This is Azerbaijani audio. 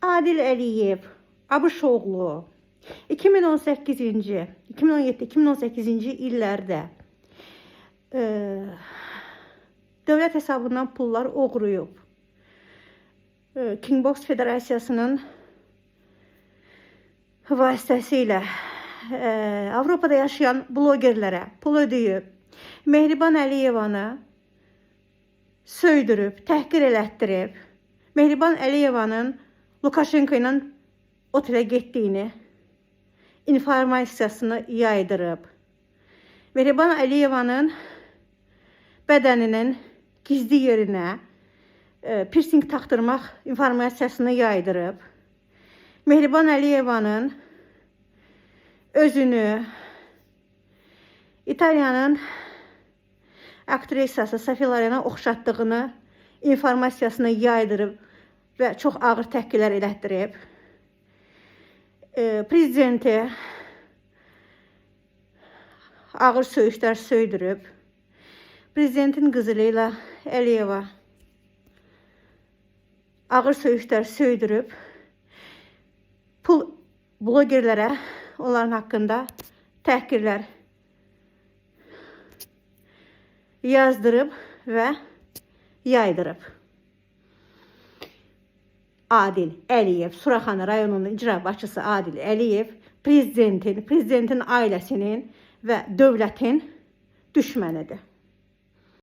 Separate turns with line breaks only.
Adil Əliyev, Abışoğlu 2018-ci, 2017-2018-ci illərdə dövlət hesabından pullar oğruyub. Kingbox Federasiyasının vasitəsilə Avropada yaşayan blogerlərə pul ödəyib. Mehriban Əliyevanı söydürüb, təhqir elətdirib. Mehriban Əliyevanın Lukashenko ilə otelə getdiyini informasiyasını yaydırıb. Mehriban Əliyevanın bədəninin gizli yerinə piercing taxtırmaq informasiyasını yaydırıb. Mehriban Əliyevanın özünü İtaliyanın aktrisası Sophia Loren'a oxşatdığını informasiyasını yaydırıb və çox ağır təhqirlər elətdirib. Prezidenti ağır söyüşlər söydürüb. Prezidentin qızı Leyla Əliyeva ağır söyüşlər söydürüb. Pul blogerlərə onların haqqında təhqirlər yazdırıb və yaydırıb. Adil Əliyev, Suraxanı rayonunun icra başçısı Adil Əliyev prezidentin ailəsinin və dövlətin düşmənidir.